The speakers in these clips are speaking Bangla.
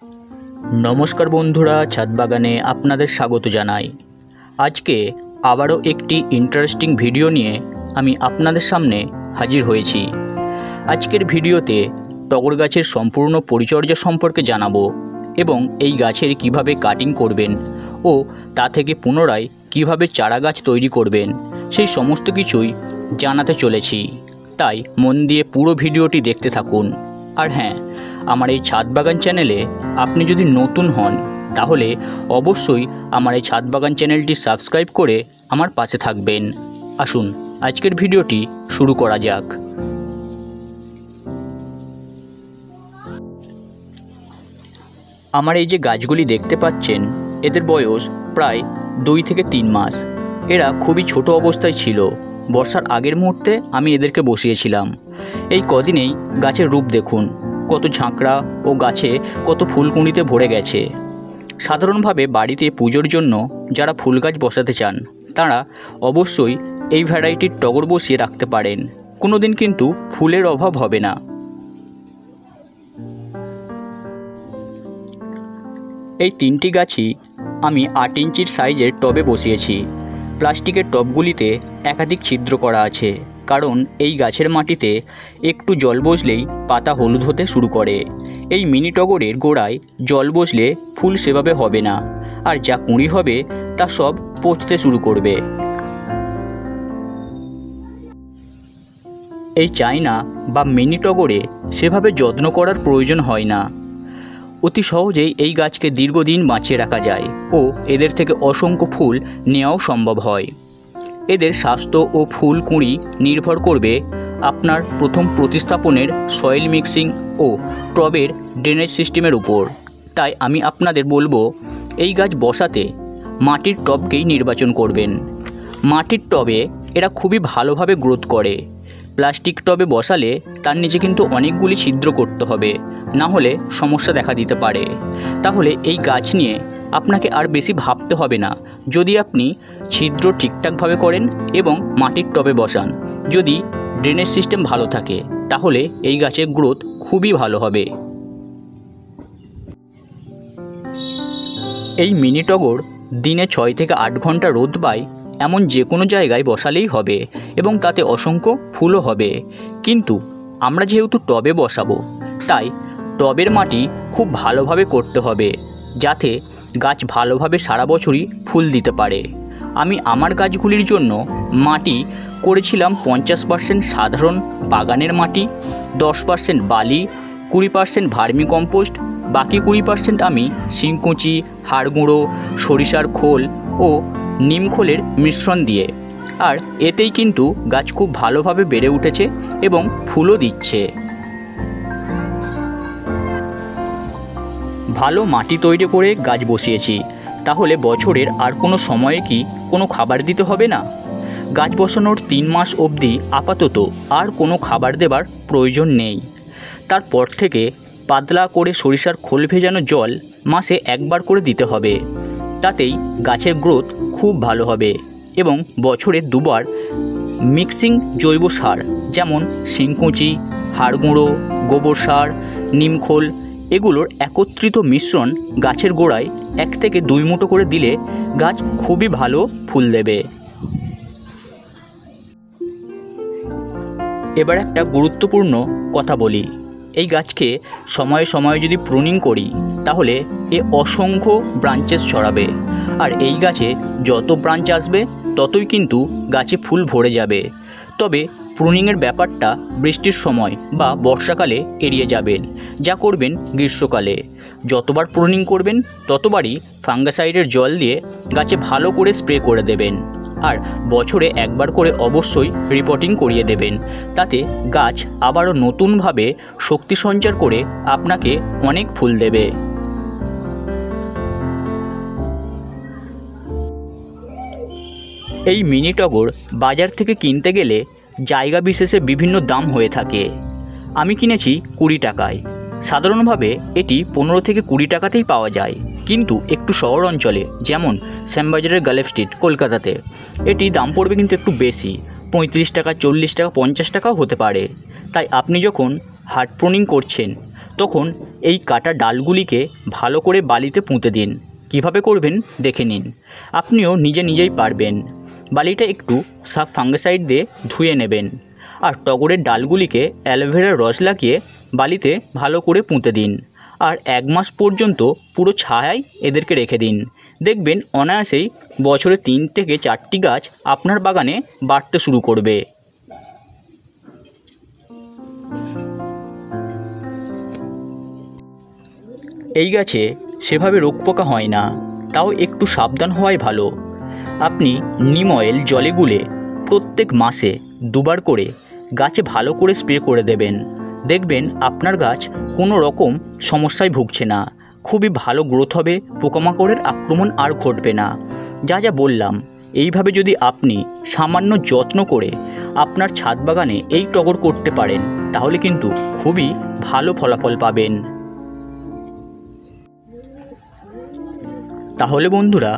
नमस्कार बंधुरा छाद बागाने आपनादेर स्वागत जानाई। आज के आबारो एकटी इंटारेस्टिंग भिडियो निये आमी आपनादेर सामने हाजिर हयेछि। आजकेर भिडियोते टगर गाछेर सम्पूर्ण परिचर्या सम्पर्के जानाबो एबं एई गाछेर किभाबे काटिंग करबेन ओ ता थेके पुनराय किभाबे चारा गाछ तैरी करबेन सेई समस्त किछुई जानाते चलेछि। ताई मन दिये पुरो भिडियोटी देखते थाकुन। और हाँ, आमार এই ছাদ বাগান চ্যানেলে আপনি যদি নতুন হন তাহলে অবশ্যই আমার এই ছাদ বাগান চ্যানেলটি সাবস্ক্রাইব করে আমার পাশে থাকবেন। আসুন আজকের ভিডিওটি শুরু করা যাক। আমার এই যে গাছগুলি দেখতে পাচ্ছেন এদের বয়স প্রায় 2 থেকে 3 মাস। এরা খুবই ছোট অবস্থায় ছিল। বর্ষার আগের মুহূর্তে আমি এদেরকে বসিয়েছিলাম। এই কদিনেই গাছের রূপ দেখুন, কত ঝাঁকড়া ও গাছে কত ফুলকুঁড়িতে ভরে গেছে। সাধারণভাবে বাড়িতে পুজোর জন্য যারা ফুল গাছ বসাতে চান তারা অবশ্যই এই ভ্যারাইটির টগর বসিয়ে রাখতে পারেন। কোনো দিন কিন্তু ফুলের অভাব হবে না। এই 3টি গাছই আমি 8 ইঞ্চির সাইজের টবে বসিয়েছি। প্লাস্টিকের টবগুলিতে একাধিক ছিদ্র করা আছে, কারণ এই গাছের মাটিতে একটু জল বসলেই পাতা হলুদ হতে শুরু করে। এই মিনি টগরের গোড়ায় জল বসলে ফুল সেভাবে হবে না, আর যা কুঁড়ি হবে তা সব পচতে শুরু করবে। এই চায়না বা মিনি টগরে সেভাবে যত্ন করার প্রয়োজন হয় না। অতি সহজেই এই গাছকে দীর্ঘদিন বাঁচিয়ে রাখা যায় ও এদের থেকে অসংখ্য ফুল নেওয়াও সম্ভব হয়। এদের স্বাস্থ্য ও ফুল কুঁড়ি নির্ভর করবে আপনার প্রথম প্রতিস্থাপনের সয়েল মিক্সিং ও টবের ড্রেনেজ সিস্টেমের উপর। তাই আমি আপনাদের বলবো এই গাছ বসাতে মাটির টবকেই নির্বাচন করবেন। মাটির টবে এরা খুবই ভালোভাবে গ্রোথ করে। প্লাস্টিক টবে বসালে তার নিচে কিন্তু অনেকগুলি ছিদ্র করতে হবে, না হলে সমস্যা দেখা দিতে পারে। তাহলে এই গাছ নিয়ে আপনাকে আর বেশি ভাবতে হবে না যদি আপনি ছিদ্র ঠিকঠাকভাবে করেন এবং মাটির টবে বসান। যদি ড্রেনেজ সিস্টেম ভালো থাকে তাহলে এই গাছের গ্রোথ খুবই ভালো হবে। এই মিনি টগর দিনে 6 থেকে 8 ঘন্টা রোদ পায় এমন যে কোনো জায়গায় বসালেই হবে এবং তাতে অসংখ্য ফুলও হবে। কিন্তু আমরা যেহেতু টবে বসাবো তাই টবের মাটি খুব ভালোভাবে করতে হবে যাতে গাছ ভালোভাবে সারা বছরই ফুল দিতে পারে। আমি আমার গাছগুলির জন্য মাটি করেছিলাম 50% সাধারণ বাগানের মাটি, 10% বালি, 20% ভার্মি কম্পোস্ট, বাকি 20% আমি শিংকুচি, হাড় গুঁড়ো, সরিষার খোল ও নিম খোলের মিশ্রণ দিয়ে। আর এতেই কিন্তু গাছ খুব ভালোভাবে বেড়ে উঠেছে এবং ফুলও দিচ্ছে। ভালো মাটি তৈরি করে গাছ বসিয়েছি, তাহলে বছরের আর কোনো সময়ে কি কোনো খাবার দিতে হবে না? গাছ বসানোর 3 মাস অবধি আপাতত আর কোনো খাবার দেবার প্রয়োজন নেই। তারপর থেকে পাতলা করে সরিষার খোল ভেজানো জল মাসে একবার করে দিতে হবে। তাতেই গাছের গ্রোথ খুব ভালো হবে। এবং বছরে 2 বার মিক্সিং জৈব সার যেমন শিংকুচি, হাড় গুঁড়ো, গোবর সার, নিমখোল এগুলোর একত্রিত মিশ্রণ গাছের গোড়ায় 1 থেকে 2 মুঠো করে দিলে গাছ খুবই ভালো ফুল দেবে। এবার একটা গুরুত্বপূর্ণ কথা বলি। এই গাছকে সময়ে সময়ে যদি প্রুনিং করি তাহলে এ অসংখ্য ব্রাঞ্চেস ছড়াবে, আর এই গাছে যত ব্রাঞ্চ আসবে ততই কিন্তু গাছে ফুল ভরে যাবে। তবে প্রুনিংয়ের ব্যাপারটা বৃষ্টির সময় বা বর্ষাকালে এড়িয়ে যাবেন, যা করবেন গ্রীষ্মকালে। যতবার প্রুনিং করবেন ততবারই ফাঙ্গাসাইডের জল দিয়ে গাছে ভালো করে স্প্রে করে দেবেন। আর বছরে একবার করে অবশ্যই রিপোর্টিং করিয়ে দেবেন। তাতে গাছ আবারও নতুনভাবে শক্তি সঞ্চার করে আপনাকে অনেক ফুল দেবে। এই মিনি টগর বাজার থেকে কিনতে গেলে জায়গা বিশেষে বিভিন্ন দাম হয়ে থাকে। আমি কিনেছি 20 টাকায়। সাধারণভাবে এটি 15 থেকে 20 টাকাতেই পাওয়া যায়, কিন্তু একটু শহর অঞ্চলে যেমন শ্যামবাজারের গালেফ স্ট্রিট কলকাতাতে এটি দাম পড়বে কিন্তু একটু বেশি, 35 টাকা, 40 টাকা, 50 টাকাও হতে পারে। তাই আপনি যখন হার্ড প্রুনিং করছেন তখন এই কাটা ডালগুলিকে ভালো করে বালিতে পুঁতে দিন। কিভাবে করবেন দেখে নিন, আপনিও নিজেই পারবেন। বালিটা একটু সাফ ফাঙ্গিসাইড দিয়ে ধুয়ে নেবেন আর টগরের ডালগুলিকে অ্যালোভেরার রস লাগিয়ে বালিতে ভালো করে পুঁতে দিন আর 1 মাস পর্যন্ত পুরো ছায়ায় এদেরকে রেখে দিন। দেখবেন অনায়াসেই বছরে 3 থেকে 4টি গাছ আপনার বাগানে বাড়তে শুরু করবে। এই গাছে সেভাবে রোগ পোকা হয় না, তাও একটু সাবধান হওয়াই ভালো। আপনি নিম অয়েল জলে গুলে প্রত্যেক মাসে 2 বার করে গাছে ভালো করে স্প্রে করে দেবেন। দেখবেন আপনার গাছ কোনো রকম সমস্যায় ভুগছে না, খুবই ভালো গ্রোথ হবে, পোকামাকড়ের আক্রমণ আর ঘটবে না। যা বললাম এইভাবে যদি আপনি সামান্য যত্ন করে আপনার ছাদ বাগানে এই টগর করতে পারেন তাহলে কিন্তু খুবই ভালো ফলাফল পাবেন। তাহলে বন্ধুরা,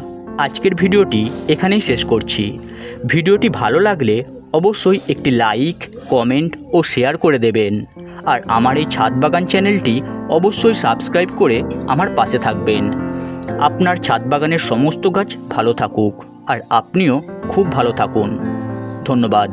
আজকের ভিডিওটি এখানেই শেষ করছি। ভিডিওটি ভালো লাগলে অবশ্যই একটি লাইক, কমেন্ট ও শেয়ার করে দেবেন। আর আমার এই ছাদ বাগান চ্যানেলটি অবশ্যই সাবস্ক্রাইব করে আমার পাশে থাকবেন। আপনার ছাদ বাগানের সমস্ত গাছ ভালো থাকুক আর আপনিও খুব ভালো থাকুন। ধন্যবাদ।